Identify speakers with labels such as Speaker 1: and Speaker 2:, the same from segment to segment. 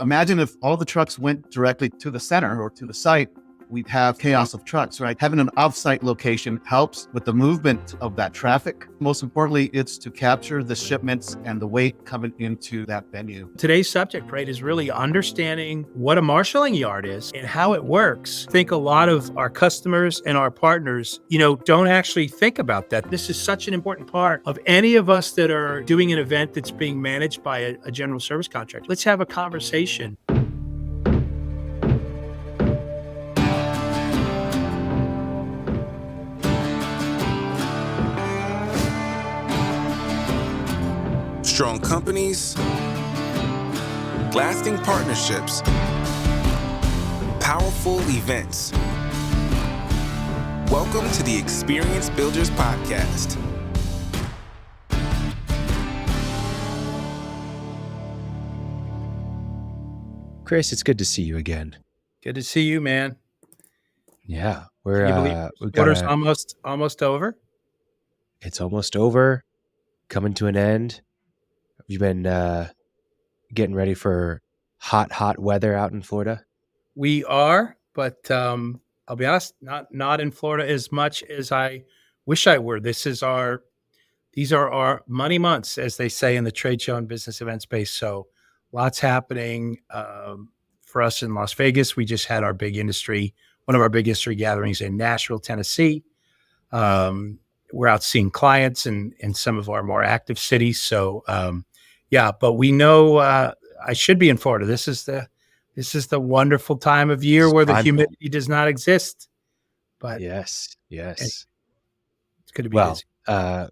Speaker 1: Imagine if all the trucks went directly to the center or to the site, we'd have chaos of trucks, right? Having an off-site location helps with the movement of that traffic. Most importantly, it's to capture the shipments and the weight coming into that venue.
Speaker 2: Today's subject, right, is really understanding what a marshaling yard is and how it works. I think a lot of our customers and our partners, don't actually think about that. This is such an important part of any of us that are doing an event that's being managed by a general service contractor. Let's have a conversation.
Speaker 3: Strong companies, lasting partnerships, powerful events. Welcome to the Experience Builders Podcast.
Speaker 4: Chris, it's good to see you again.
Speaker 2: Good to see you, man.
Speaker 4: Yeah,
Speaker 2: quarter's almost over.
Speaker 4: It's almost over, coming to an end. You've been getting ready for hot weather out in Florida?
Speaker 2: We are, but I'll be honest, not in Florida as much as I wish I were. These are our money months, as they say in the trade show and business event space. So lots happening for us in Las Vegas. We just had one of our big industry gatherings in Nashville, Tennessee. We're out seeing clients in some of our more active cities. So yeah, but we know I should be in Florida. This is the wonderful time of year where the humidity does not exist. But
Speaker 4: yes,
Speaker 2: it's good to be busy.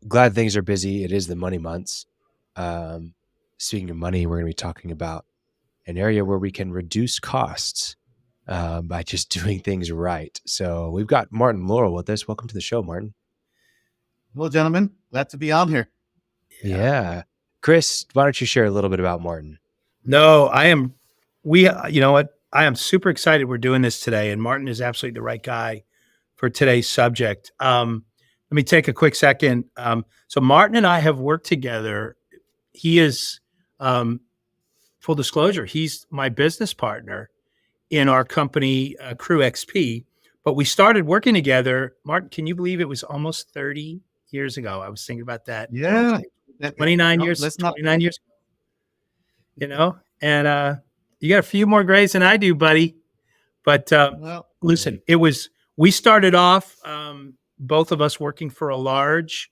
Speaker 4: Glad things are busy. It is the money months. Speaking of money, we're going to be talking about an area where we can reduce costs by just doing things right. So we've got Martin Laurel with us. Welcome to the show, Martin.
Speaker 1: Hello, gentlemen. Glad to be on here.
Speaker 4: Yeah. Chris, why don't you share a little bit about Martin?
Speaker 2: No, I am. You know what? I am super excited we're doing this today, and Martin is absolutely the right guy for today's subject. Let me take a quick second. So Martin and I have worked together. He is, full disclosure, he's my business partner in our company, Crew XP. But we started working together. Martin, can you believe it was almost 30 years ago? I was thinking about that.
Speaker 1: Yeah.
Speaker 2: 29 years. 29 years. And you got a few more grades than I do, buddy. But listen, we started off, both of us working for a large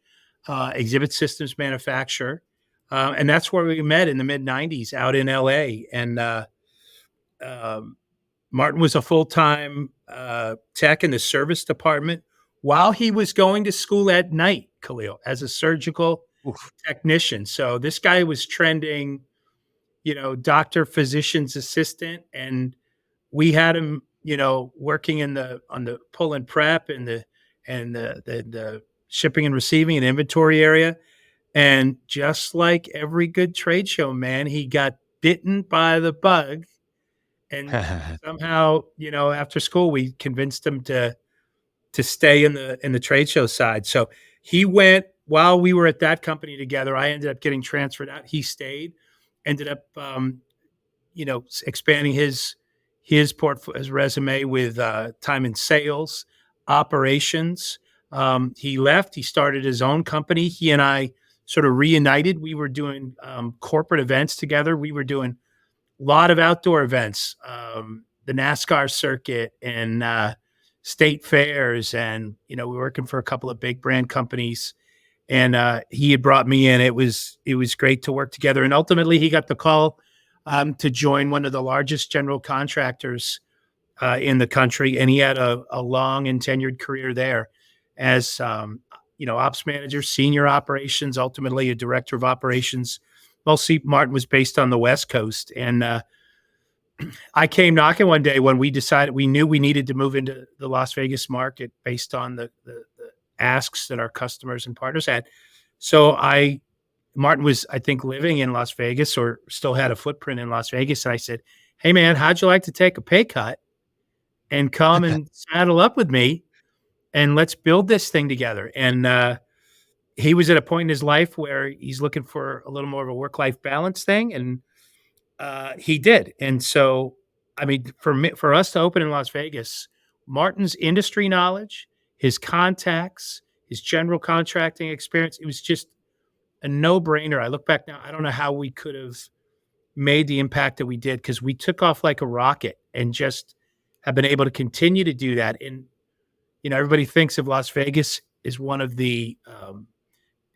Speaker 2: exhibit systems manufacturer. And that's where we met in the mid-90s out in LA. And Martin was a full-time tech in the service department while he was going to school at night, Khalil, as a surgical technician. So this guy was trending, doctor, physician's assistant, and we had him, working on the pull and prep and the shipping and receiving and inventory area. And just like every good trade show, man, he got bitten by the bug. And somehow, after school, we convinced him to stay in the trade show side. So he went while we were at that company together. I ended up getting transferred out. He stayed, ended up, expanding his resume with time in sales, operations. He left. He started his own company. He and I sort of reunited. We were doing corporate events together. We were doing a lot of outdoor events, the NASCAR circuit and state fairs. And, we were working for a couple of big brand companies. And he had brought me in. It was great to work together. And ultimately, he got the call to join one of the largest general contractors in the country. And he had a long and tenured career there as ops manager, senior operations, ultimately a director of operations. Mostly Martin was based on the West Coast. And I came knocking one day when we knew we needed to move into the Las Vegas market based on the asks that our customers and partners had. So Martin was, I think, living in Las Vegas or still had a footprint in Las Vegas. And I said, hey, man, how'd you like to take a pay cut and come and saddle up with me? And let's build this thing together. And he was at a point in his life where he's looking for a little more of a work-life balance thing. And He did. And so, I mean, for us to open in Las Vegas, Martin's industry knowledge, his contacts, his general contracting experience, it was just a no-brainer. I look back now, I don't know how we could have made the impact that we did, because we took off like a rocket and just have been able to continue to do that. And, everybody thinks of Las Vegas as one of the,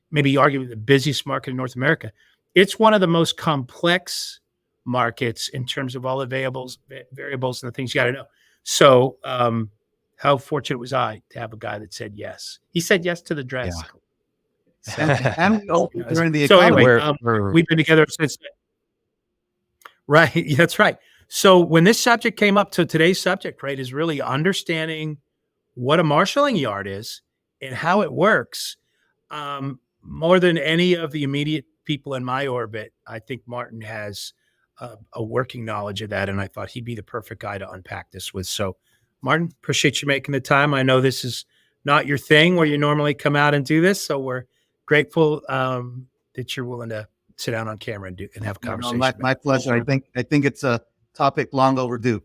Speaker 2: maybe arguably the busiest market in North America. It's one of the most complex markets in terms of all the variables and the things you got to know. So, how fortunate was I to have a guy that said yes? He said yes to the dress.
Speaker 1: Yeah. And we opened during the
Speaker 2: So
Speaker 1: economy.
Speaker 2: anyway, we've been together since then. Right. That's right. So when this subject came up, to today's subject, right, is really understanding what a marshaling yard is and how it works. More than any of the immediate people in my orbit, I think Martin has a working knowledge of that, and I thought he'd be the perfect guy to unpack this with. So, Martin, appreciate you making the time. I know this is not your thing where you normally come out and do this, so we're grateful that you're willing to sit down on camera and have a conversation.
Speaker 1: My pleasure. I think it's a topic long overdue.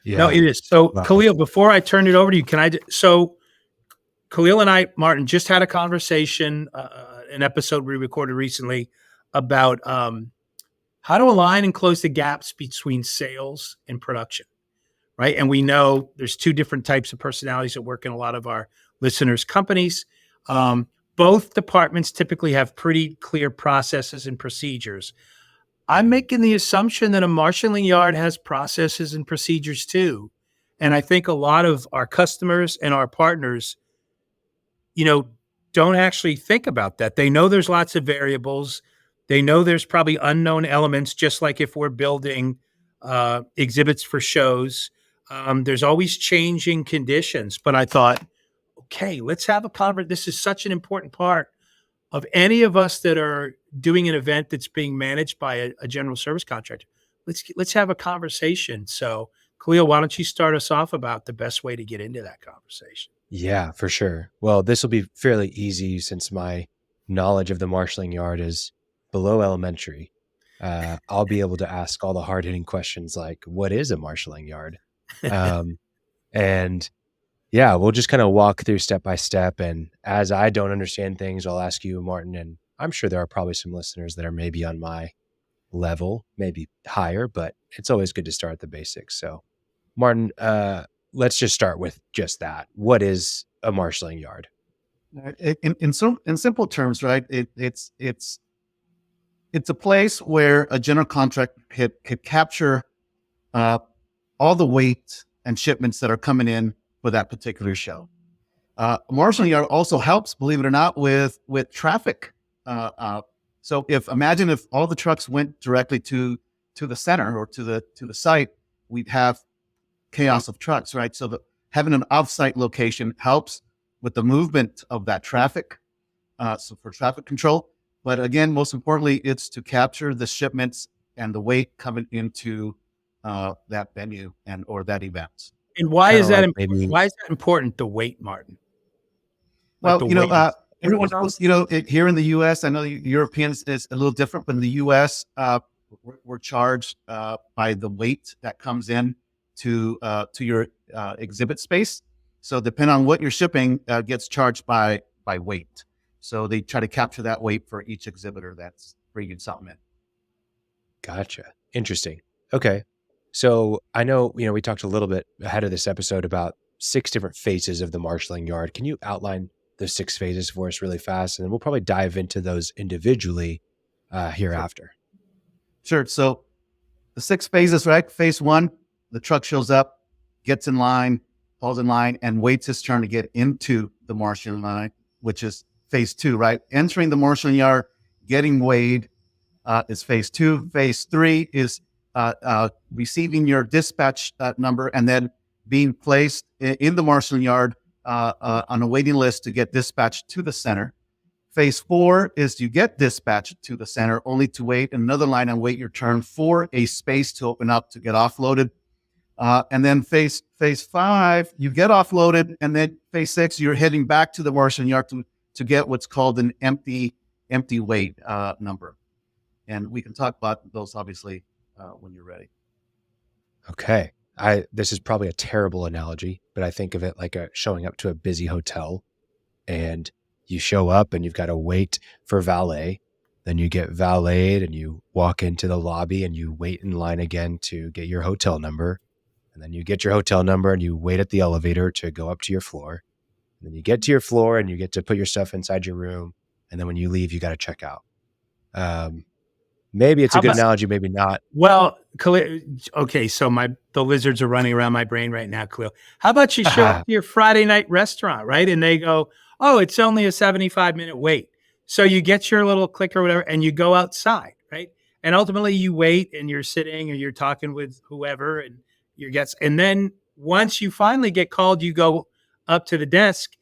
Speaker 2: Yeah. No, it is. So, wow. Khalil, before I turn it over to you, so Khalil and I, Martin, just had a conversation, an episode we recorded recently about how to align and close the gaps between sales and production, right? And we know there's two different types of personalities that work in a lot of our listeners' companies. Both departments typically have pretty clear processes and procedures. I'm making the assumption that a marshaling yard has processes and procedures too. And I think a lot of our customers and our partners, don't actually think about that. They know there's lots of variables. They know there's probably unknown elements, just like if we're building exhibits for shows. There's always changing conditions. But I thought, okay, let's have a conversation. This is such an important part of any of us that are doing an event that's being managed by a general service contractor. Let's have a conversation. So, Khalil, why don't you start us off about the best way to get into that conversation?
Speaker 4: Yeah, for sure. Well, this will be fairly easy since my knowledge of the marshaling yard is below elementary. I'll be able to ask all the hard-hitting questions like, what is a marshaling yard? And yeah, we'll just kind of walk through step by step. And as I don't understand things, I'll ask you, Martin, and I'm sure there are probably some listeners that are maybe on my level, maybe higher, but it's always good to start at the basics. So, Martin, let's just start with just that. What is a marshaling yard?
Speaker 1: In simple terms, right? It's a place where a general contractor could capture all the weight and shipments that are coming in for that particular show. Marshaling yard also helps, believe it or not, with traffic. So imagine if all the trucks went directly to the center or to the site, we'd have chaos of trucks, right? So having an off-site location helps with the movement of that traffic, so for traffic control. But again, most importantly, it's to capture the shipments and the weight coming into that venue or that event.
Speaker 2: And why is that important? The weight, Martin.
Speaker 1: Well, everyone knows, here in the U.S., I know Europeans is a little different, but in the U.S., we're charged by the weight that comes in to your exhibit space. So depending on what you're shipping, gets charged by weight. So they try to capture that weight for each exhibitor that's bringing something in.
Speaker 4: Gotcha. Interesting. Okay. So I know, we talked a little bit ahead of this episode about 6 different phases of the marshaling yard. Can you outline those 6 phases for us really fast? And then we'll probably dive into those individually hereafter.
Speaker 1: Sure. So the 6 phases, right? Phase 1, the truck shows up, gets in line, falls in line, and waits his turn to get into the marshaling line, which is phase 2, right? Entering the marshaling yard, getting weighed is phase 2. Phase 3 is receiving your dispatch number and then being placed in the marshaling yard on a waiting list to get dispatched to the center. Phase 4 is you get dispatched to the center only to wait in another line and wait your turn for a space to open up to get offloaded. And then phase 5, you get offloaded, and then phase 6, you're heading back to the marshaling yard to get what's called an empty weight number. And we can talk about those obviously when you're ready.
Speaker 4: Okay. This is probably a terrible analogy, but I think of it like showing up to a busy hotel, and you show up and you've got to wait for valet. Then you get valeted and you walk into the lobby and you wait in line again to get your hotel number. And then you get your hotel number and you wait at the elevator to go up to your floor. And then you get to your floor and you get to put your stuff inside your room. And then when you leave, you got to check out. Maybe it's a good analogy, maybe not.
Speaker 2: Well, Khalil, okay, so the lizards are running around my brain right now, Khalil. How about you show up to your Friday night restaurant, right? And they go, oh, it's only a 75-minute wait. So you get your little click or whatever, and you go outside, right? And ultimately you wait and you're sitting or you're talking with whoever and your guests. And then once you finally get called, you go up to the desk.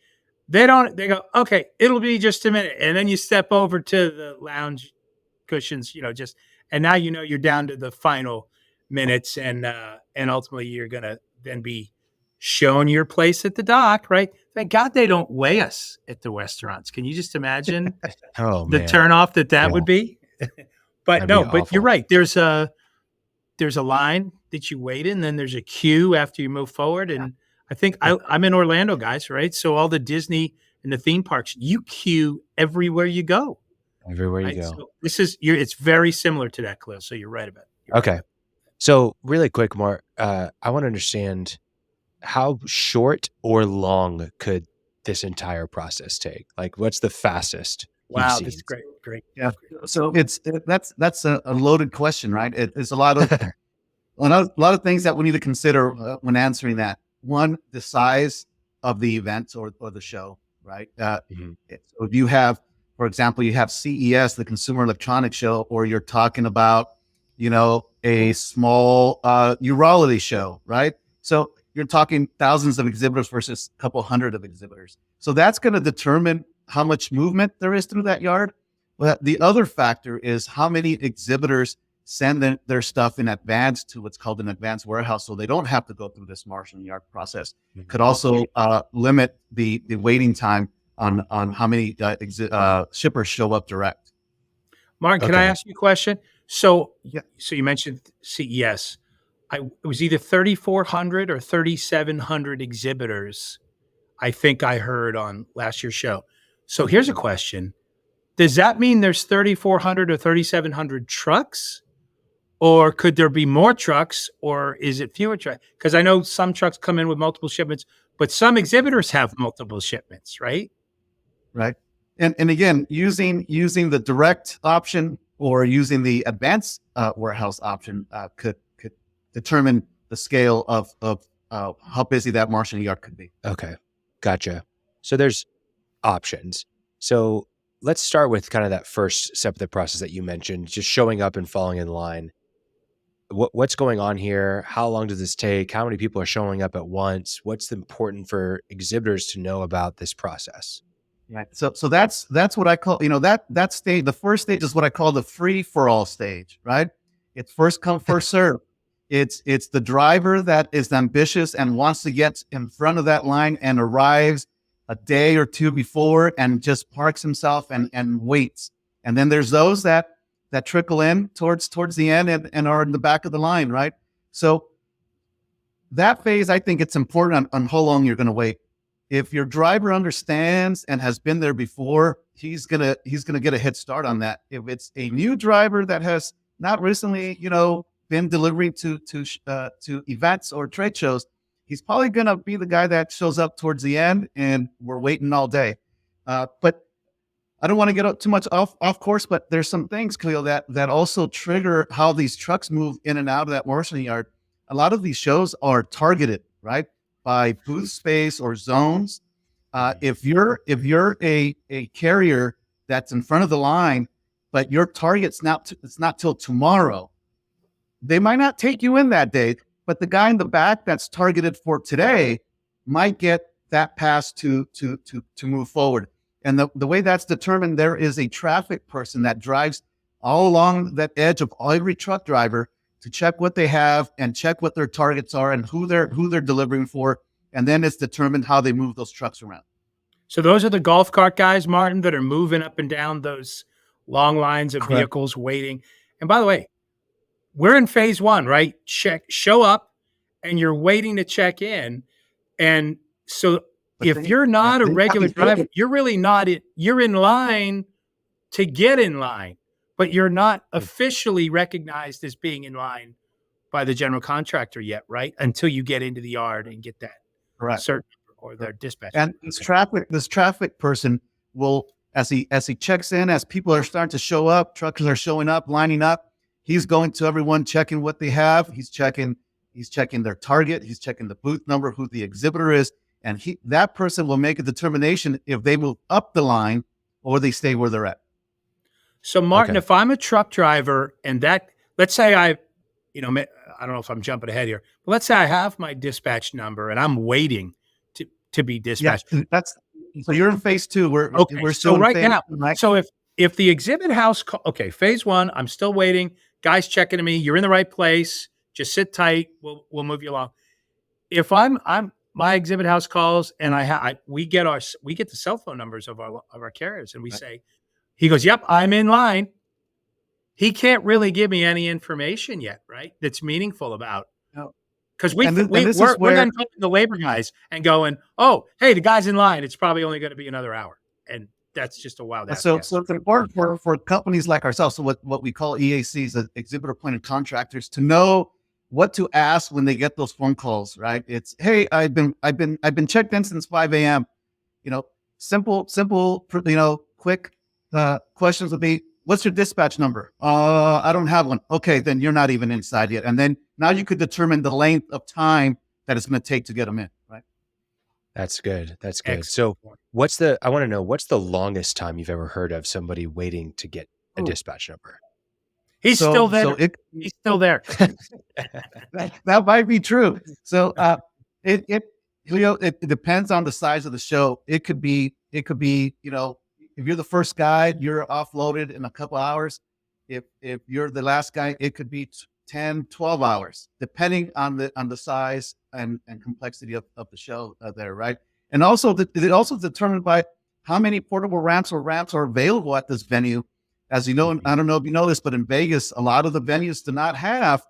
Speaker 2: They go, okay, it'll be just a minute. And then you step over to the lounge cushions, and now you're down to the final minutes, and ultimately you're gonna then be shown your place at the dock, right? Thank God they don't weigh us at the restaurants. Can you just imagine the turnoff that would be? But but you're right. There's a line that you wait in, then there's a queue after you move forward, and I think I'm in Orlando, guys, right? So all the Disney and the theme parks, you queue everywhere you go.
Speaker 4: Everywhere you go.
Speaker 2: So it's very similar to that, Khalil. So you're right about it.
Speaker 4: Okay. So really quick, Mark, I want to understand how short or long could this entire process take? Like, what's the fastest?
Speaker 2: Wow, that's great.
Speaker 1: Yeah. So that's a loaded question, right? It's a lot of things that we need to consider when answering that. One, the size of the event or the show, right? So if you have, for example, you have CES, the Consumer Electronics Show, or you're talking about, a small urology show, right? So you're talking thousands of exhibitors versus a couple hundred of exhibitors. So that's going to determine how much movement there is through that yard. But the other factor is how many exhibitors send their stuff in advance to what's called an advanced warehouse, so they don't have to go through this marshaling yard process. Could also limit the waiting time on how many shippers show up direct.
Speaker 2: Martin, can I ask you a question? So you mentioned CES. It was either 3,400 or 3,700 exhibitors, I think I heard on last year's show. So here's a question. Does that mean there's 3,400 or 3,700 trucks? Or could there be more trucks, or is it fewer trucks? Because I know some trucks come in with multiple shipments, but some exhibitors have multiple shipments, right?
Speaker 1: Right. And again, using the direct option or using the advanced warehouse option could determine the scale of how busy that marshaling yard could be.
Speaker 4: Okay. Gotcha. So there's options. So let's start with kind of that first step of the process that you mentioned, just showing up and falling in line. What's going on here? How long does this take? How many people are showing up at once? What's important for exhibitors to know about this process?
Speaker 1: Right. So that's what I call, that stage. The first stage is what I call the free for all stage, right? It's first come, first serve. It's the driver that is ambitious and wants to get in front of that line and arrives a day or two before and just parks himself and waits. And then there's those that trickle in towards the end and are in the back of the line, right? So that phase, I think it's important on how long you're going to wait. If your driver understands and has been there before, he's gonna get a head start on that. If it's a new driver that has not recently, been delivering to events or trade shows, he's probably gonna be the guy that shows up towards the end, and we're waiting all day. But I don't want to get too much off course, but there's some things, Khalil, that also trigger how these trucks move in and out of that marshaling yard. A lot of these shows are targeted, right, by booth space or zones. If you're a carrier that's in front of the line, but your target's it's not till tomorrow, they might not take you in that day, but the guy in the back that's targeted for today might get that pass to move forward. And the way that's determined, there is a traffic person that drives all along that edge of every truck driver to check what they have and check what their targets are and who they're delivering for. And then it's determined how they move those trucks around.
Speaker 2: So those are the golf cart guys, Martin, that are moving up and down those long lines of
Speaker 1: Correct.
Speaker 2: vehicles waiting. And by the way, we're in phase one, right? Show up and you're waiting to check in. And so
Speaker 1: But
Speaker 2: if you're not a
Speaker 1: they
Speaker 2: regular
Speaker 1: have to-
Speaker 2: driver, you're really not you're in line to get in line, but you're not officially recognized as being in line by the general contractor yet, right? Until you get into the yard and get that
Speaker 1: Correct.
Speaker 2: cert or their dispatch.
Speaker 1: And this traffic person will, as he checks in, as people are starting to show up, truckers are showing up, lining up, he's going to everyone, checking what they have. He's checking their target. He's checking the booth number, who the exhibitor is. And that person will make a determination if they move up the line or they stay where they're at.
Speaker 2: So Martin, if I'm a truck driver and let's say I don't know if I'm jumping ahead here, but let's say I have my dispatch number and I'm waiting to be dispatched.
Speaker 1: Yeah, so you're in phase two. We're still
Speaker 2: so
Speaker 1: in
Speaker 2: right
Speaker 1: phase
Speaker 2: now.
Speaker 1: two, right?
Speaker 2: So if the exhibit house, phase one, I'm still waiting. Guys checking to me. You're in the right place. Just sit tight. We'll move you along. If my exhibit house calls and we get the cell phone numbers of our carriers and we say, he goes, yep, I'm in line. He can't really give me any information yet, right? That's meaningful about. Because we're then calling the labor guys and going, oh, hey, the guy's in line. It's probably only going to be another hour. And that's just a wild ass guess.
Speaker 1: So it's important for companies like ourselves, so what we call EACs, exhibitor appointed contractors, to know what to ask when they get those phone calls, right? It's, hey, I've been checked in since 5 a.m. Simple, quick questions would be, what's your dispatch number? I don't have one. Okay, then you're not even inside yet. And then now you could determine the length of time that it's going to take to get them in, right?
Speaker 4: That's good.
Speaker 2: Excellent.
Speaker 4: So I want to know, what's the longest time you've ever heard of somebody waiting to get a dispatch number?
Speaker 2: He's still there. He's still there.
Speaker 1: That might be true. So it depends on the size of the show. It could be, if you're the first guy, you're offloaded in a couple hours. If you're the last guy, it could be 10, 12 hours, depending on the size and complexity of the show there, right? And also, it also determined by how many portable ramps are available at this venue. As you know, I don't know if you know this, but in Vegas, a lot of the venues do not have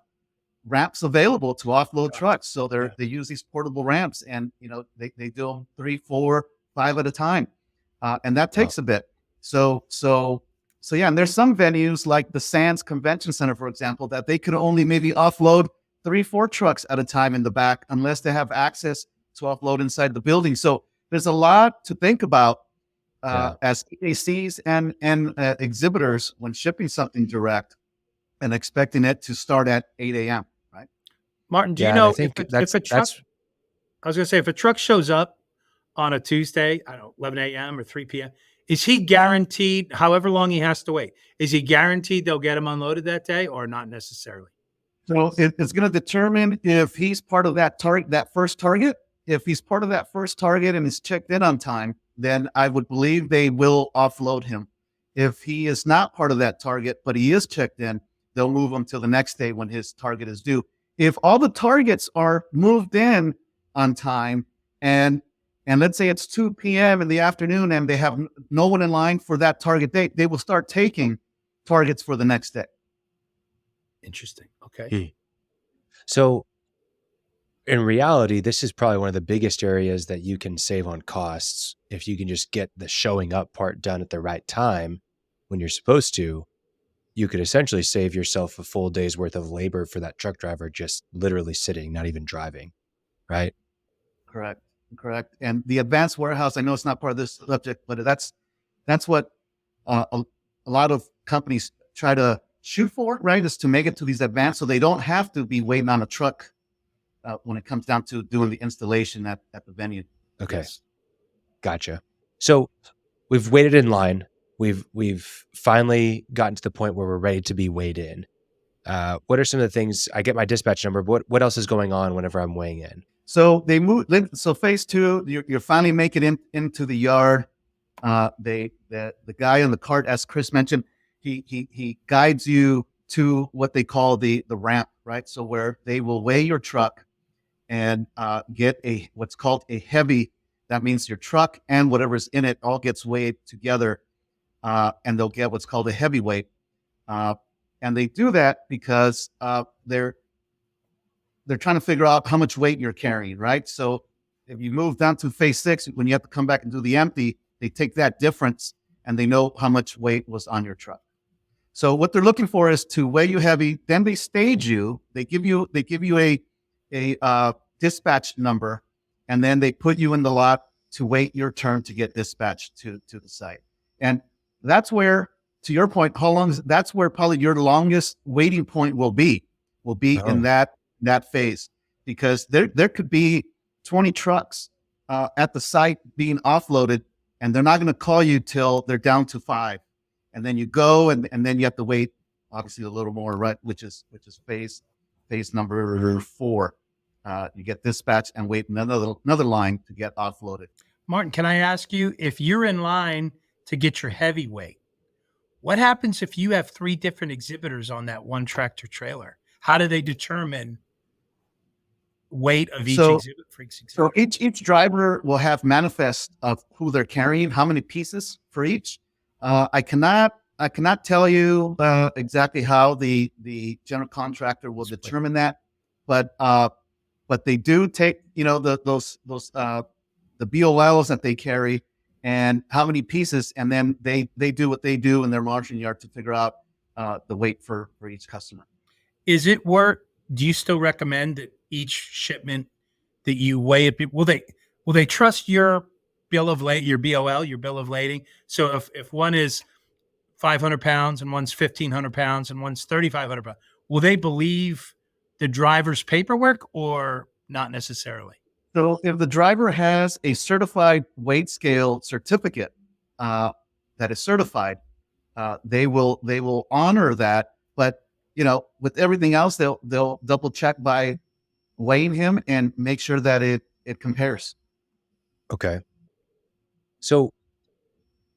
Speaker 1: ramps available to offload trucks. So they use these portable ramps, and they do them 3, 4, 5 at a time. And that takes a bit. So yeah, and there's some venues like the Sands Convention Center, for example, that they could only maybe offload 3, 4 trucks at a time in the back, unless they have access to offload inside the building. So there's a lot to think about as EACs and exhibitors when shipping something direct and expecting it to start at 8 a.m. Right?
Speaker 2: Martin, do you know if a truck? I was going to say, if a truck shows up on a Tuesday, 11 a.m. or 3 p.m., is he guaranteed, however long he has to wait, is he guaranteed they'll get him unloaded that day, or not necessarily?
Speaker 1: So it's going to determine if he's part of that first target. If he's part of that first target and is checked in on time, then I would believe they will offload him. If he is not part of that target, but he is checked in, they'll move him till the next day when his target is due. If all the targets are moved in on time, and let's say it's 2 p.m. in the afternoon and they have no one in line for that target date, they will start taking targets for the next day.
Speaker 2: Interesting. Okay.
Speaker 4: So in reality, this is probably one of the biggest areas that you can save on costs. If you can just get the showing up part done at the right time when you're supposed to, you could essentially save yourself a full day's worth of labor for that truck driver, just literally sitting, not even driving. Right?
Speaker 1: Correct. And the advanced warehouse, I know it's not part of this subject, but that's what a lot of companies try to shoot for, right? Is to make it to these advanced, so they don't have to be waiting on a truck when it comes down to doing the installation at the venue.
Speaker 4: Okay.
Speaker 1: Yes.
Speaker 4: Gotcha. So we've waited in line. We've finally gotten to the point where we're ready to be weighed in. What are some of the things? I get my dispatch number, but what else is going on whenever I'm weighing in?
Speaker 1: So they move. So phase two, you're finally making it into the yard. The guy in the cart, as Chris mentioned, he guides you to what they call the ramp, right? So where they will weigh your truck and get what's called a heavy. That means your truck and whatever's in it all gets weighed together and they'll get what's called a heavyweight. And they do that because they're trying to figure out how much weight you're carrying, right? So if you move down to phase 6, when you have to come back and do the empty, they take that difference and they know how much weight was on your truck. So what they're looking for is to weigh you heavy. Then they stage you. They give you a dispatch number, and then they put you in the lot to wait your turn to get dispatched to the site. And that's where, to your point, that's where probably your longest waiting point will be in that phase, because there could be 20 trucks at the site being offloaded, and they're not going to call you till they're down to 5. And then you go, and then you have to wait, obviously, a little more, right? Which is phase number 4. You get dispatched and wait another line to get offloaded.
Speaker 2: Martin, can I ask you, if you're in line to get your heavyweight, what happens if you have 3 different exhibitors on that one tractor trailer? How do they determine weight of each exhibit for each exhibit?
Speaker 1: So each driver will have manifest of who they're carrying, how many pieces for each. I cannot tell you exactly how the general contractor will determine that, but they do take those the BOLs that they carry and how many pieces, and then they do what they do in their marshaling yard to figure out the weight for each customer.
Speaker 2: Is it do you still recommend that each shipment that you weigh it? Will they trust your bill of lading, your BOL, your bill of lading? So if one is 500 pounds and one's 1,500 pounds and one's 3,500 pounds, will they believe the driver's paperwork or not necessarily?
Speaker 1: So if the driver has a certified weight scale certificate that is certified, they will honor that. But with everything else, they'll double check by weighing him and make sure that it compares.
Speaker 4: Okay. So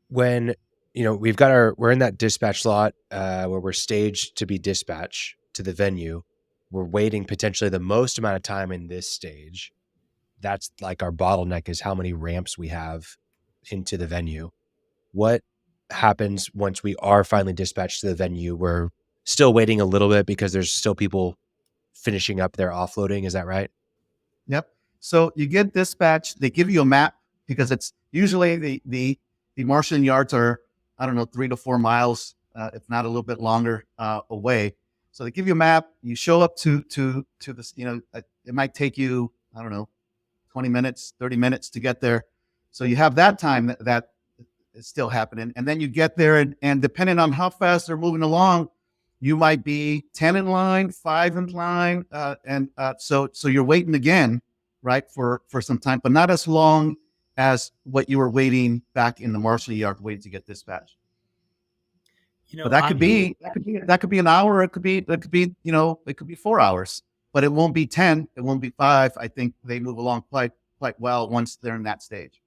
Speaker 4: when we're in that dispatch slot where we're staged to be dispatched to the venue, we're waiting potentially the most amount of time in this stage. That's like our bottleneck, is how many ramps we have into the venue. What happens once we are finally dispatched to the venue? We're still waiting a little bit because there's still people finishing up their offloading. Is that right?
Speaker 1: Yep. So you get dispatched. They give you a map, because it's usually the marshaling yards are, 3 to 4 miles, if not a little bit longer away. So they give you a map. You show up to this. It might take you 20 minutes, 30 minutes to get there. So you have that time that is still happening, and then you get there, and depending on how fast they're moving along, you might be 10 in line, 5 in line, and so you're waiting again, right, for some time, but not as long as what you were waiting back in the marshaling yard waiting to get dispatched. But that could be an hour. It could be 4 hours, but it won't be 10. It won't be 5. I think they move along quite well once they're in that stage.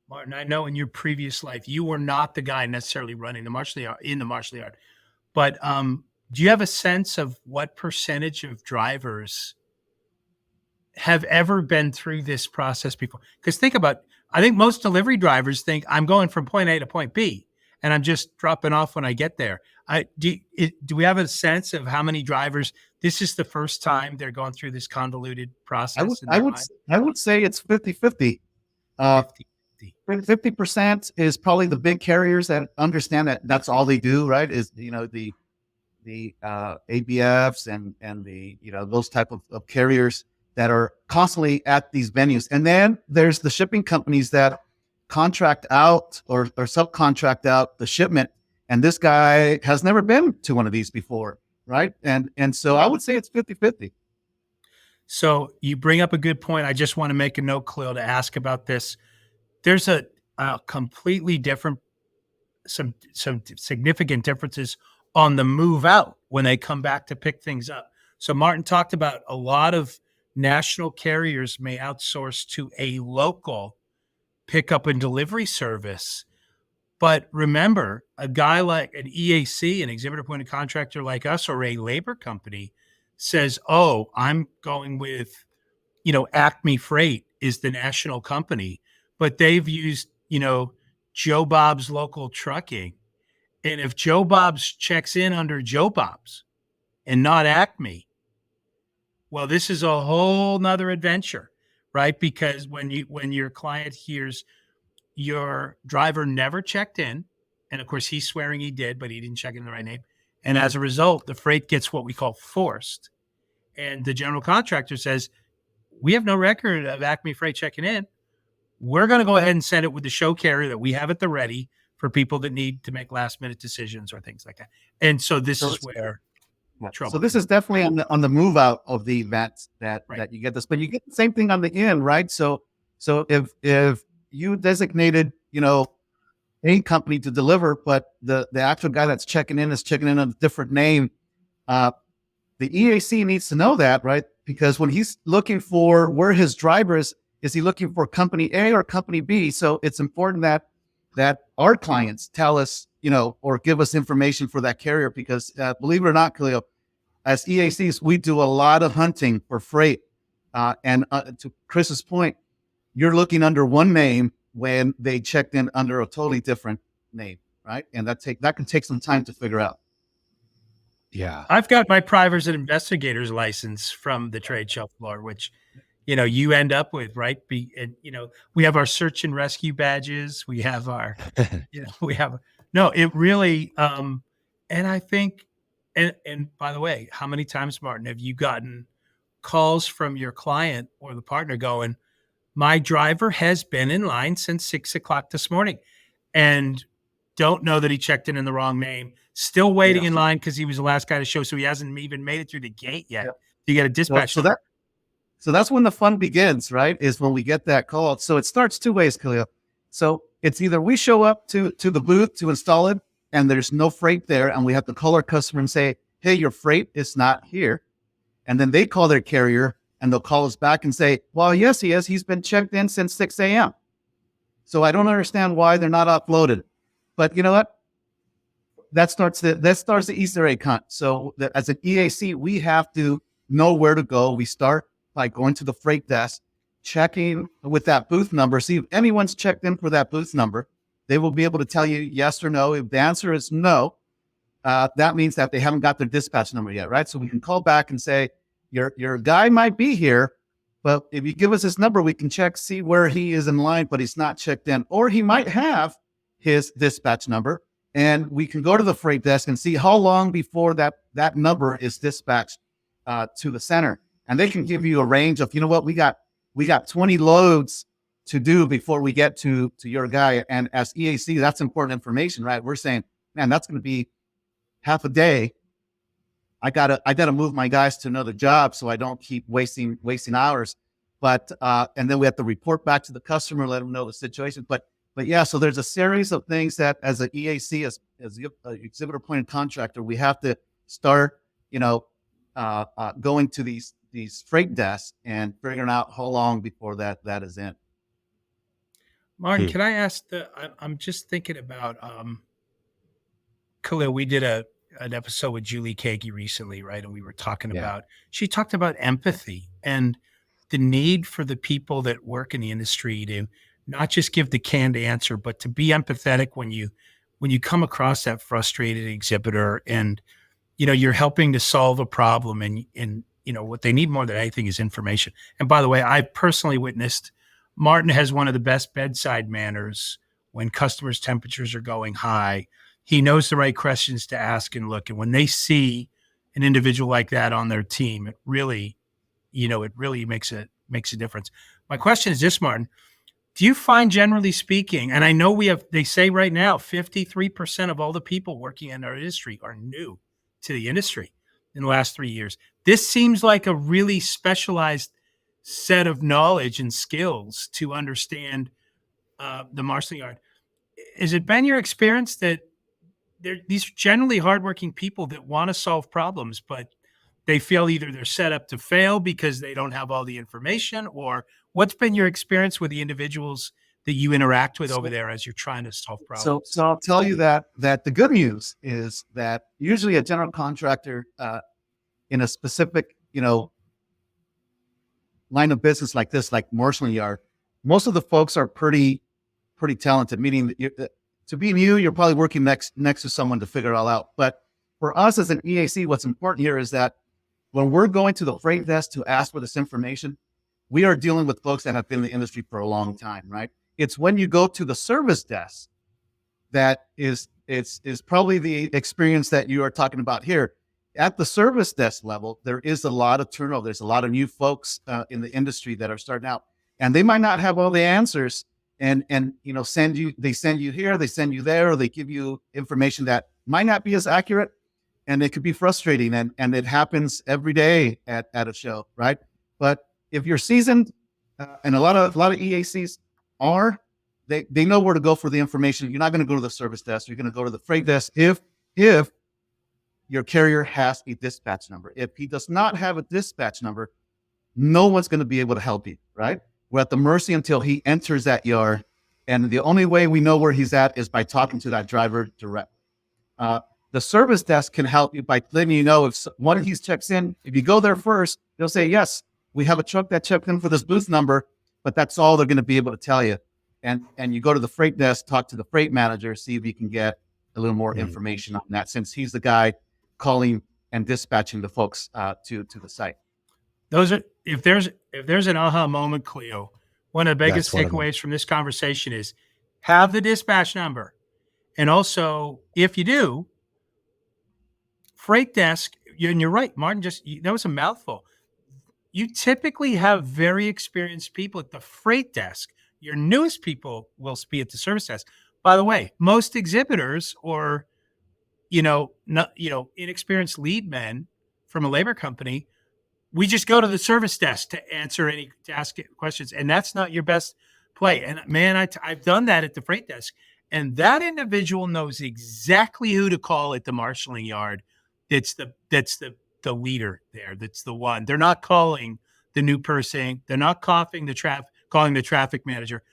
Speaker 2: Martin, I know in your previous life you were not the guy necessarily running the marshaling yard in the marshaling yard, but do you have a sense of what percentage of drivers have ever been through this process before? Because I think most delivery drivers think I'm going from point A to point B, and I'm just dropping off when I get there. Do we have a sense of how many drivers this is the first time they're going through this convoluted process?
Speaker 1: I would say it's 50-50. 50% is probably the big carriers that understand that that's all they do, right? Is the ABFs and the those type of carriers that are constantly at these venues. And then there's the shipping companies that contract out or subcontract out the shipment. And this guy has never been to one of these before, right? And so I would say it's 50-50.
Speaker 2: So you bring up a good point. I just want to make a note, Khalil, to ask about this. There's a completely different, some significant differences on the move out when they come back to pick things up. So Martin talked about a lot of national carriers may outsource to a local pickup and delivery service. But remember, a guy like an EAC, an exhibitor appointed contractor like us, or a labor company says, oh, I'm going with, Acme Freight is the national company, but they've used, Joe Bob's Local Trucking. And if Joe Bob's checks in under Joe Bob's and not Acme, well, this is a whole nother adventure, right? Because when your client hears your driver never checked in, and of course he's swearing he did, but he didn't check in the right name. And as a result, the freight gets what we call forced. And the general contractor says, we have no record of Acme Freight checking in. We're going to go ahead and send it with the show carrier that we have at the ready for people that need to make last minute decisions or things like that. And so this is where trouble.
Speaker 1: So this is definitely on the move out of the events that you get this, but you get the same thing on the in, right? So if you designated, a company to deliver, but the actual guy that's checking in is checking in on a different name, the EAC needs to know that, right? Because when he's looking for where his driver is he looking for company A or company B? So it's important that our clients tell us, or give us information for that carrier, because believe it or not, Khalil, as EACs, we do a lot of hunting for freight. And to Chris's point, you're looking under one name when they checked in under a totally different name, right? And that can take some time to figure out.
Speaker 4: Yeah.
Speaker 2: I've got my private investigator's license from the trade show floor, which, you end up with, right? We have our search and rescue badges. We have our, it really, and I think, and by the way, how many times, Martin, have you gotten calls from your client or the partner going, my driver has been in line since 6:00 this morning and don't know that he checked in the wrong name, still waiting in line because he was the last guy to show. So he hasn't even made it through the gate yet. Yeah. You get a dispatch.
Speaker 1: So that's when the fun begins, right? Is when we get that call. So it starts two ways, Khalil. So it's either we show up to the booth to install it and there's no freight there, and we have to call our customer and say, hey, your freight is not here. And then they call their carrier and they'll call us back and say, well, yes, he is. He's been checked in since 6 a.m. So I don't understand why they're not uploaded. But you know what? That starts the Easter egg hunt. So as an EAC, we have to know where to go. We start by going to the freight desk, checking with that booth number, see if anyone's checked in for that booth number. They will be able to tell you yes or no. If the answer is no, that means that they haven't got their dispatch number yet, right? So we can call back and say, your guy might be here, but if you give us his number, we can check, see where he is in line, but he's not checked in. Or he might have his dispatch number, and we can go to the freight desk and see how long before that number is dispatched to the center. And they can give you a range of, we got 20 loads to do before we get to your guy. And as EAC, that's important information, right? We're saying, man, that's going to be half a day. I gotta move my guys to another job so I don't keep wasting hours. But and then we have to report back to the customer, let them know the situation. But yeah, so there's a series of things that as an EAC, as the exhibitor appointed contractor, we have to start, going to these freight desks and figuring out how long before that is in.
Speaker 2: Martin, can I ask I'm just thinking about Khalil, we did an episode with Julie Kagi recently, right? And we were talking about, she talked about empathy and the need for the people that work in the industry to not just give the canned answer, but to be empathetic when you come across that frustrated exhibitor and, you're helping to solve a problem and what they need more than anything is information. And by the way, I personally witnessed Martin has one of the best bedside manners when customers' temperatures are going high. He knows the right questions to ask and look. And when they see an individual like that on their team, it really makes a difference. My question is this, Martin, do you find, generally speaking, and I know they say right now, 53% of all the people working in our industry are new to the industry in the last 3 years. This seems like a really specialized set of knowledge and skills to understand the marshaling yard. Has it been your experience that these are generally hardworking people that want to solve problems, but they feel either they're set up to fail because they don't have all the information, or what's been your experience with the individuals that you interact with over there as you're trying to solve problems?
Speaker 1: So I'll tell you that the good news is that usually a general contractor in a specific, line of business like this, like marshaling yard, most of the folks are pretty talented, meaning to be new, you're probably working next to someone to figure it all out. But for us as an EAC, what's important here is that when we're going to the freight desk to ask for this information, we are dealing with folks that have been in the industry for a long time, right? It's when you go to the service desk that is probably the experience that you are talking about here. At the service desk level, there is a lot of turnover. There's a lot of new folks in the industry that are starting out, and they might not have all the answers. And they send you here, they send you there, or they give you information that might not be as accurate, and it could be frustrating. And it happens every day at a show, right? But if you're seasoned, and a lot of EACs are, they know where to go for the information. You're not going to go to the service desk. You're going to go to the freight desk if your carrier has a dispatch number. If he does not have a dispatch number, no one's going to be able to help you, right? We're at the mercy until he enters that yard. And the only way we know where he's at is by talking to that driver direct. The service desk can help you by letting you know if one of these checks in. If you go there first, they'll say, yes, we have a truck that checked in for this booth number, but that's all they're going to be able to tell you. And you go to the freight desk, talk to the freight manager, see if you can get a little more information on that, since he's the guy calling and dispatching the folks to the site.
Speaker 2: Those are, if there's an aha moment, Khalil, one of the biggest takeaways from this conversation is have the dispatch number. And also, if you do, freight desk, and you're right, Martin, that was a mouthful. You typically have very experienced people at the freight desk. Your newest people will be at the service desk. By the way, most exhibitors or inexperienced lead men from a labor company, we just go to the service desk to ask questions, and that's not your best play. And man, I've done that at the freight desk, and that individual knows exactly who to call at the marshaling yard. That's the leader there. That's the one. They're not calling the new person. They're not calling the traffic manager.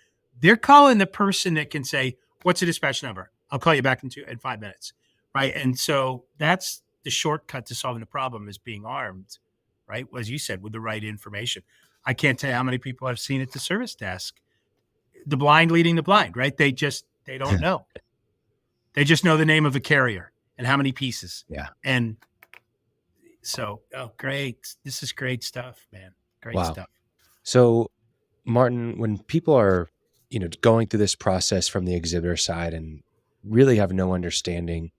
Speaker 2: They're calling the person that can say, "What's the dispatch number? I'll call you back in 5 minutes." Right. And so that's the shortcut to solving the problem, is being armed, right? As you said, with the right information. I can't tell you how many people I've seen at the service desk, the blind leading the blind, right? They don't know. They just know the name of a carrier and how many pieces.
Speaker 4: Yeah.
Speaker 2: And so, great. This is great stuff, man. Great stuff.
Speaker 4: So, Martin, when people are, going through this process from the exhibitor side and really have no understanding,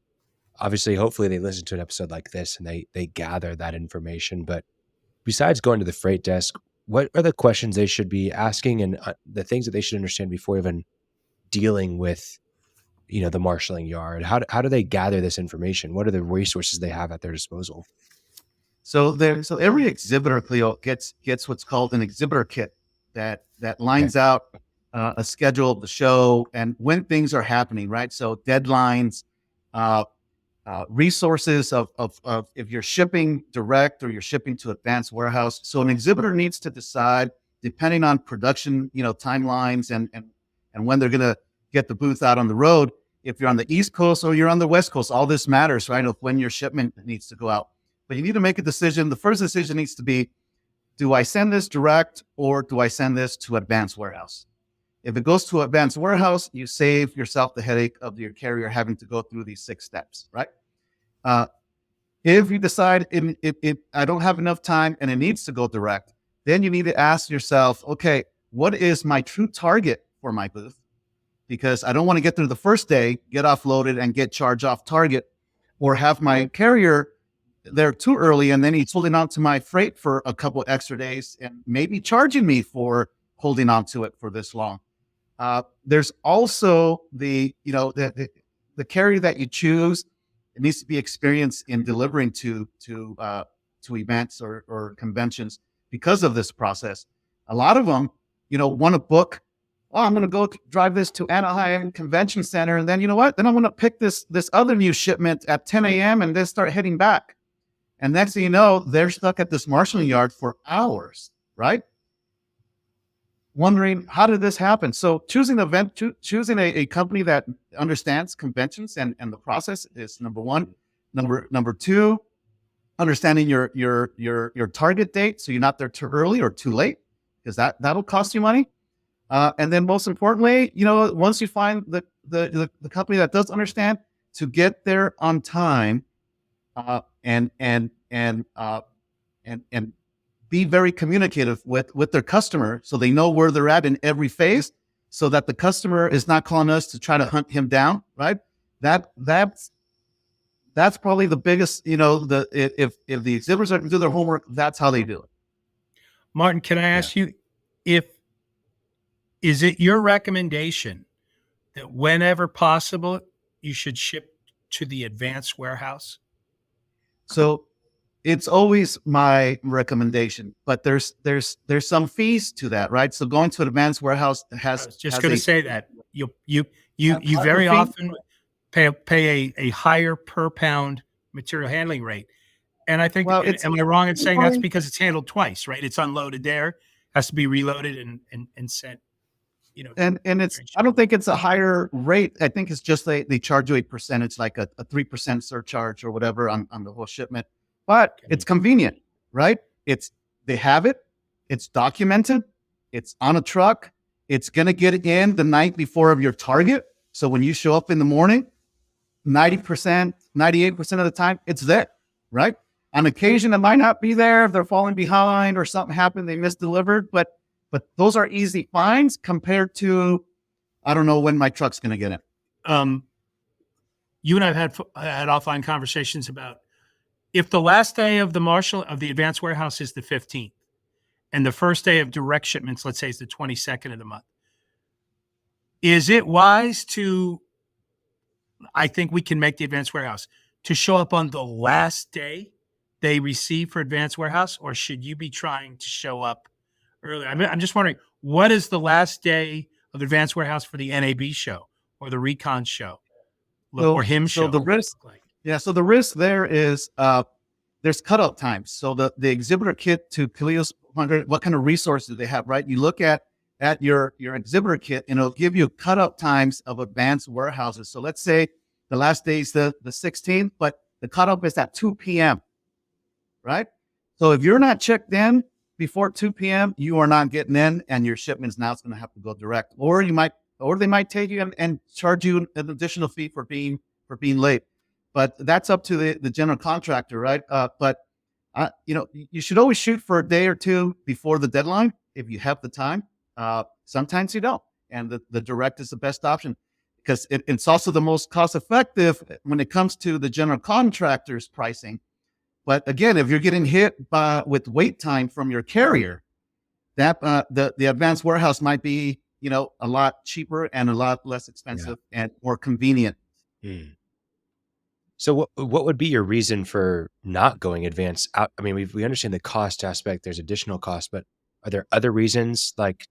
Speaker 4: obviously, hopefully they listen to an episode like this and they gather that information. But besides going to the freight desk, what are the questions they should be asking and the things that they should understand before even dealing with, the marshaling yard? How do they gather this information? What are the resources they have at their disposal?
Speaker 1: So every exhibitor, Khalil, gets what's called an exhibitor kit that lines out a schedule of the show and when things are happening, right? So deadlines, resources of if you're shipping direct or you're shipping to advanced warehouse. So an exhibitor needs to decide, depending on production, timelines and when they're going to get the booth out on the road. If you're on the East Coast or you're on the West Coast, all this matters, right? Of when your shipment needs to go out. But you need to make a decision. The first decision needs to be, do I send this direct or do I send this to advanced warehouse? If it goes to advanced warehouse, you save yourself the headache of your carrier having to go through these 6 steps, right? If you decide if I don't have enough time and it needs to go direct, then you need to ask yourself, okay, what is my true target for my booth? Because I don't want to get through the first day, get offloaded and get charged off target, or have my carrier there too early and then he's holding on to my freight for a couple of extra days and maybe charging me for holding on to it for this long. There's also the carrier that you choose. It needs to be experienced in delivering to events or conventions because of this process. A lot of them, want to book, I'm going to go drive this to Anaheim Convention Center. And then, you know what? Then I'm going to pick this other new shipment at 10 a.m. and then start heading back. And next thing you know, they're stuck at this marshaling yard for hours, right? Wondering, how did this happen? So choosing a company that understands conventions and the process is number one. Number two, understanding your target date, so you're not there too early or too late, because that'll cost you money. And then most importantly, once you find the company that does understand, to get there on time, and be very communicative with their customer, so they know where they're at in every phase, so that the customer is not calling us to try to hunt him down, right? That's probably the biggest, if the exhibitors are to do their homework, that's how they do it.
Speaker 2: Martin, can I ask you, is it your recommendation that whenever possible, you should ship to the advanced warehouse?
Speaker 1: So it's always my recommendation, but there's some fees to that, right? So going to an advanced warehouse
Speaker 2: I was just going to say that you very
Speaker 1: fee.
Speaker 2: often pay a higher per pound material handling rate. And I think,
Speaker 1: Well,
Speaker 2: am I wrong in saying that's because it's handled twice, right? It's unloaded there, has to be reloaded and sent,
Speaker 1: and it's, I don't think it's a higher rate. I think it's just they charge you a percentage, like a 3% surcharge or whatever on the whole shipment. But it's convenient, right? They have it, it's documented, it's on a truck, it's gonna get in the night before of your target. So when you show up in the morning, 90%, 98% of the time, it's there, right? On occasion, it might not be there if they're falling behind or something happened, they misdelivered, but those are easy finds compared to, I don't know when my truck's going to get in.
Speaker 2: You and I have had offline conversations about, if the last day of the advanced warehouse is the 15th, and the first day of direct shipments, let's say, is the 22nd of the month, is it wise to, I think we can make the advanced warehouse, to show up on the last day they receive for advanced warehouse, or should you be trying to show up earlier? I'm just wondering, what is the last day of advanced warehouse for the NAB show or the Recon show or HIM show?
Speaker 1: So the risk, so the risk there is there's cutoff times. So the exhibitor kit, to Khalil's 100, what kind of resources they have, right? You look at your exhibitor kit, and it'll give you cutoff times of advanced warehouses. So let's say the last day is the 16th, but the cutoff is at 2 p.m., right? So if you're not checked in before 2 p.m., you are not getting in, and your shipment's now going to have to go direct. Or they might take you and charge you an additional fee for being late. But that's up to the general contractor, right? But you should always shoot for a day or two before the deadline if you have the time. Sometimes you don't, and the direct is the best option, because it's also the most cost effective when it comes to the general contractor's pricing. But again, if you're getting hit with wait time from your carrier, that the advanced warehouse might be a lot cheaper and a lot less expensive and more convenient.
Speaker 4: So what would be your reason for not going advanced out? I mean, we understand the cost aspect. There's additional costs, but are there other reasons? Like,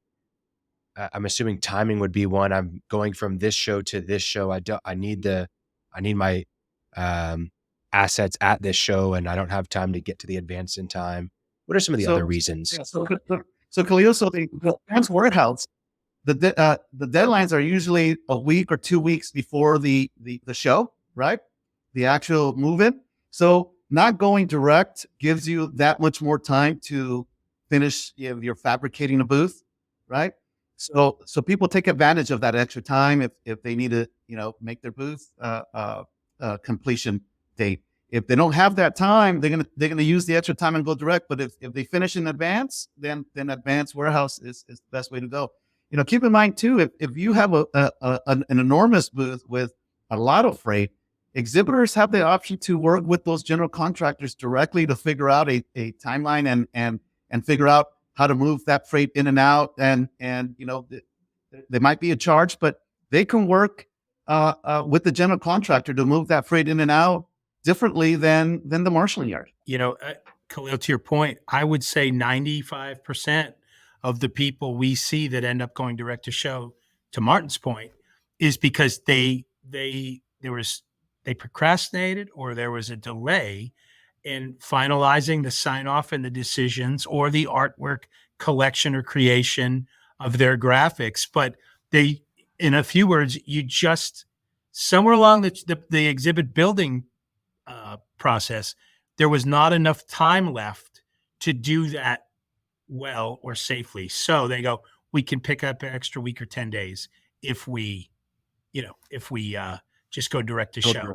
Speaker 4: I'm assuming timing would be one. I'm going from this show to this show. I need my assets at this show, and I don't have time to get to the advance in time. What are some of the other reasons?
Speaker 1: Yeah, so Khalil, the advanced warehouse, the deadlines are usually a week or 2 weeks before the show, right? The actual move-in. So not going direct gives you that much more time to finish your fabricating a booth, right? So people take advantage of that extra time if they need to, make their booth completion date. If they don't have that time, they're gonna use the extra time and go direct. But if they finish in advance, then advanced warehouse is the best way to go. Keep in mind too, if you have an enormous booth with a lot of freight, exhibitors have the option to work with those general contractors directly to figure out a timeline and figure out how to move that freight in and out. And there might be a charge, but they can work with the general contractor to move that freight in and out differently than the marshaling yard.
Speaker 2: Khalil, to your point, I would say 95% of the people we see that end up going direct to show, to Martin's point, is because they procrastinated, or there was a delay in finalizing the sign off and the decisions or the artwork collection or creation of their graphics. But they, in a few words, you just somewhere along the exhibit building process, there was not enough time left to do that well or safely. So they go, we can pick up an extra week or 10 days if we just go direct to show.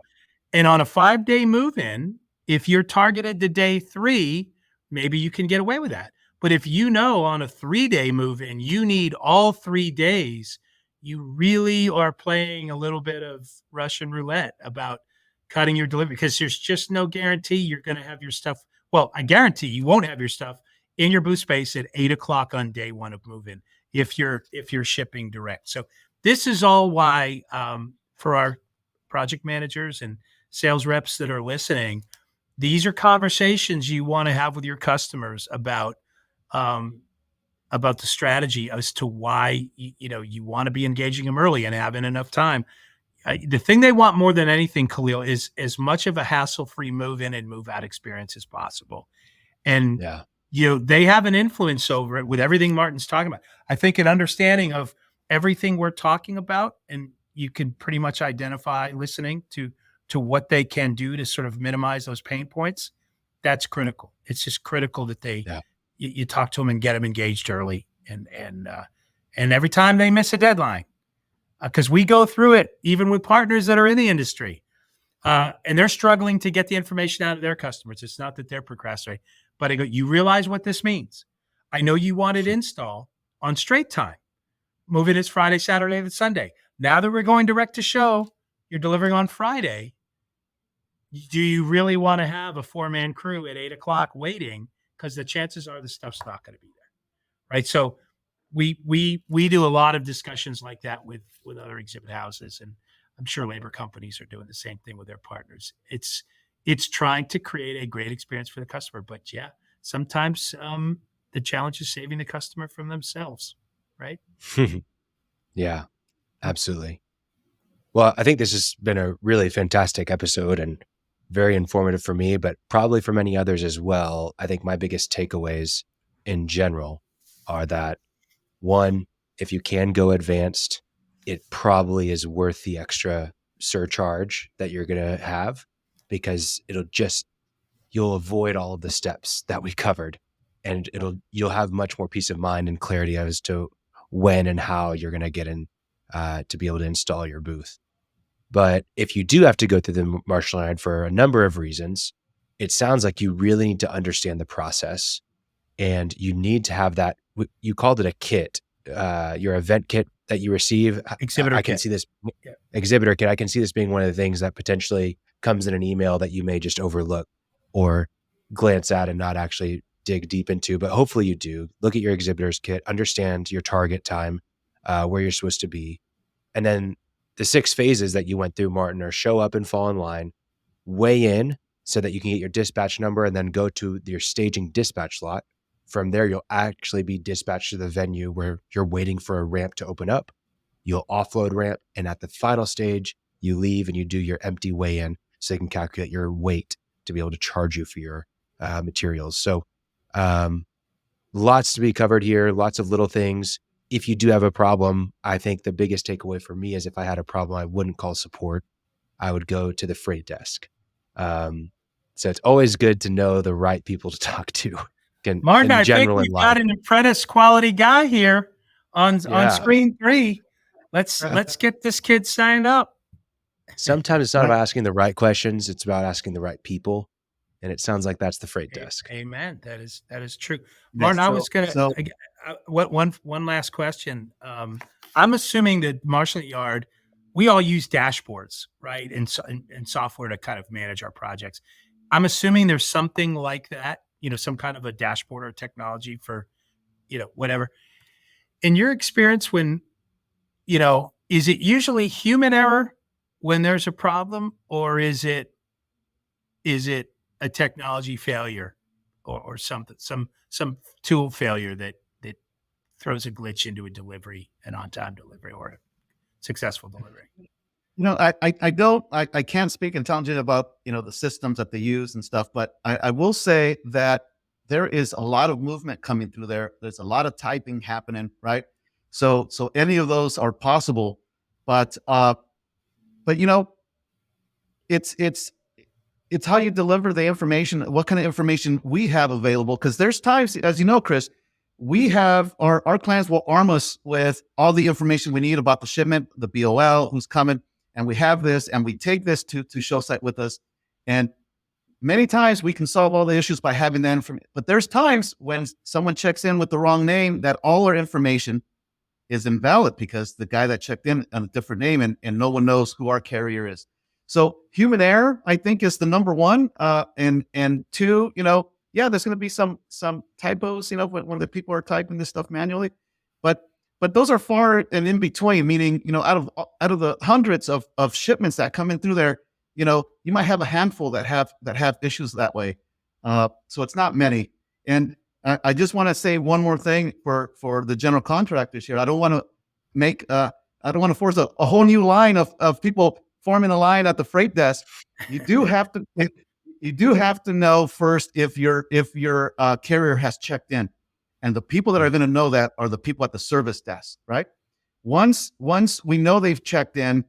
Speaker 2: And on a 5-day move-in, if you're targeted to day 3, maybe you can get away with that. But if you know on a 3-day move-in, you need all 3 days, you really are playing a little bit of Russian roulette about cutting your delivery, because there's just no guarantee you're going to have your stuff. Well, I guarantee you won't have your stuff in your booth space at 8:00 on day 1 of move-in if you're shipping direct. So this is all why, for our project managers and sales reps that are listening, these are conversations you want to have with your customers about the strategy as to why you want to be engaging them early and having enough time. The thing they want more than anything, Khalil, is as much of a hassle-free move-in and move-out experience as possible. And they have an influence over it with everything Martin's talking about. I think an understanding of everything we're talking about, and you can pretty much identify listening to what they can do to sort of minimize those pain points. That's critical. It's just critical that you talk to them and get them engaged early, and every time they miss a deadline, because we go through it even with partners that are in the industry, and they're struggling to get the information out of their customers. It's not that they're procrastinating, but I go, you realize what this means. I know you wanted install on straight time. Move it is Friday, Saturday, and Sunday. Now that we're going direct to show, you're delivering on Friday. Do you really want to have a 4-man crew at 8:00 waiting? Because the chances are the stuff's not going to be there, right? So we do a lot of discussions like that with other exhibit houses, and I'm sure labor companies are doing the same thing with their partners. It's trying to create a great experience for the customer, but sometimes the challenge is saving the customer from themselves, right?
Speaker 4: Yeah, absolutely. Well, I think this has been a really fantastic episode and very informative for me, but probably for many others as well. I think my biggest takeaways in general are that, one, if you can go advanced, it probably is worth the extra surcharge that you're going to have, because you'll avoid all of the steps that we covered, and you'll have much more peace of mind and clarity as to when and how you're going to get in to be able to install your booth. But if you do have to go through the Marshaling line for a number of reasons, it sounds like you really need to understand the process, and you need to have that. You called it a kit, your event kit that you receive.
Speaker 2: Exhibitor
Speaker 4: I can
Speaker 2: kit.
Speaker 4: see this exhibitor kit. I can see this being one of the things that potentially comes in an email that you may just overlook or glance at and not actually dig deep into. But hopefully you do. Look at your exhibitor's kit, understand your target time, where you're supposed to be. And then the 6 phases that you went through, Martin, are show up and fall in line, weigh in so that you can get your dispatch number, and then go to your staging dispatch lot. From there, you'll actually be dispatched to the venue where you're waiting for a ramp to open up. You'll offload ramp, and at the final stage, you leave and you do your empty weigh-in so they can calculate your weight to be able to charge you for your materials. So lots to be covered here, lots of little things. If you do have a problem, I think the biggest takeaway for me is if I had a problem, I wouldn't call support. I would go to the freight desk. So it's always good to know the right people to talk to.
Speaker 2: Martin, I think we've got an apprentice quality guy here on screen 3. Let's get this kid signed up.
Speaker 4: Sometimes it's not about asking the right questions; it's about asking the right people, and it sounds like that's the freight desk.
Speaker 2: Amen. That is true. Martin, I was going to. One last question. I'm assuming that Marshaling Yard, we all use dashboards, right, and software to kind of manage our projects. I'm assuming there's something like that, some kind of a dashboard or technology for, whatever. In your experience, when, is it usually human error when there's a problem, or is it a technology failure or something, some tool failure that throws a glitch into a delivery, an on-time delivery or a successful delivery?
Speaker 1: I can't speak intelligently about, the systems that they use and stuff, but I will say that there is a lot of movement coming through there. There's a lot of typing happening, right? So any of those are possible, but it's how you deliver the information, what kind of information we have available. Because there's times, as you know, Chris, we have our clients will arm us with all the information we need about the shipment, the BOL, who's coming, and we have this, and we take this to show site with us. And many times we can solve all the issues by having that information. But there's times when someone checks in with the wrong name that all our information is invalid because the guy that checked in on a different name and no one knows who our carrier is. So human error, I think, is the number one. And two, there's going to be some typos, when the people are typing this stuff manually, but those are far and in between, meaning, out of the hundreds of shipments that come in through there, you might have a handful that have issues that way. So it's not many. And I just want to say one more thing for the general contractors here. I don't want to force a whole new line of people forming a line at the freight desk. You do have to know first if your carrier has checked in, and the people that are going to know that are the people at the service desk, right? Once we know they've checked in,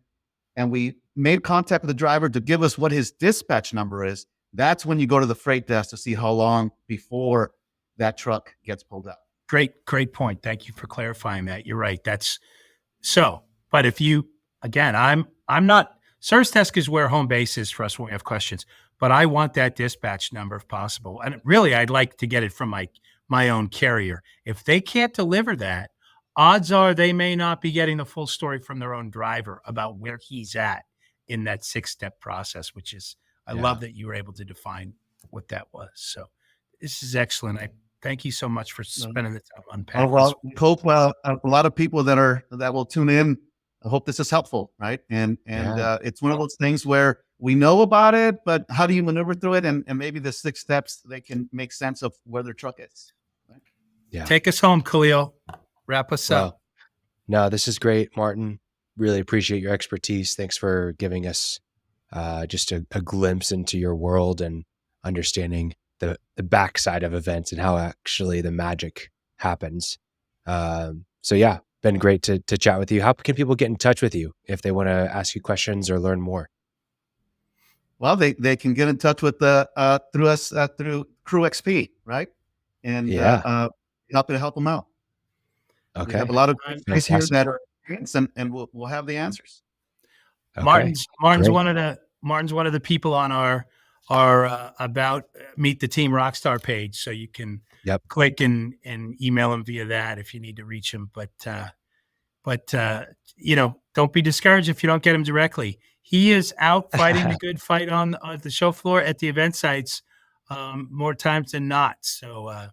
Speaker 1: and we made contact with the driver to give us what his dispatch number is, that's when you go to the freight desk to see how long before that truck gets pulled out.
Speaker 2: Great point. Thank you for clarifying that. You're right. That's so. But if you, again, I'm not. Service desk is where home base is for us when we have questions. But I want that dispatch number if possible, and really, I'd like to get it from my own carrier. If they can't deliver that, odds are they may not be getting the full story from their own driver about where he's at in that 6-step process. Which is, I love that you were able to define what that was. So this is excellent. I thank you so much for spending the time unpacking.
Speaker 1: Well, hope a lot of people that will tune in, I hope this is helpful, right? And it's one of those things where we know about it, but how do you maneuver through it? And maybe the 6 steps, they can make sense of where their truck is. Right?
Speaker 2: Yeah. Take us home, Khalil. Wrap us up.
Speaker 4: No, this is great, Martin. Really appreciate your expertise. Thanks for giving us just a glimpse into your world and understanding the backside of events and how actually the magic happens. So yeah, been great to chat with you. How can people get in touch with you if they want to ask you questions or learn more?
Speaker 1: Well, they can get in touch with through us through Crew XP, right? And happy to help them out.
Speaker 4: Okay,
Speaker 1: we have a lot of guys here that are and we'll have the answers.
Speaker 2: Okay. Martin's one of the people on our about Meet the Team Rockstar page, so you can click and email him via that if you need to reach him. But don't be discouraged if you don't get him directly. He is out fighting the good fight on the show floor at the event sites more times than not. So,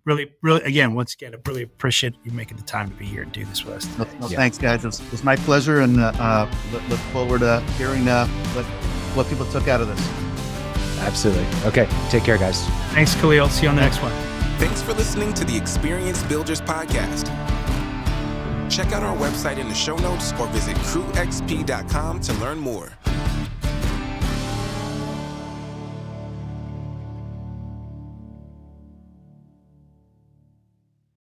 Speaker 2: really, again, once again, I really appreciate you making the time to be here and do this with us.
Speaker 1: Thanks, guys. It was my pleasure, and look forward to hearing what people took out of this.
Speaker 4: Absolutely. Okay. Take care, guys.
Speaker 2: Thanks, Khalil. See you on the next one.
Speaker 3: Thanks for listening to the Experience Builders Podcast. Check out our website in the show notes or visit crewxp.com to learn more.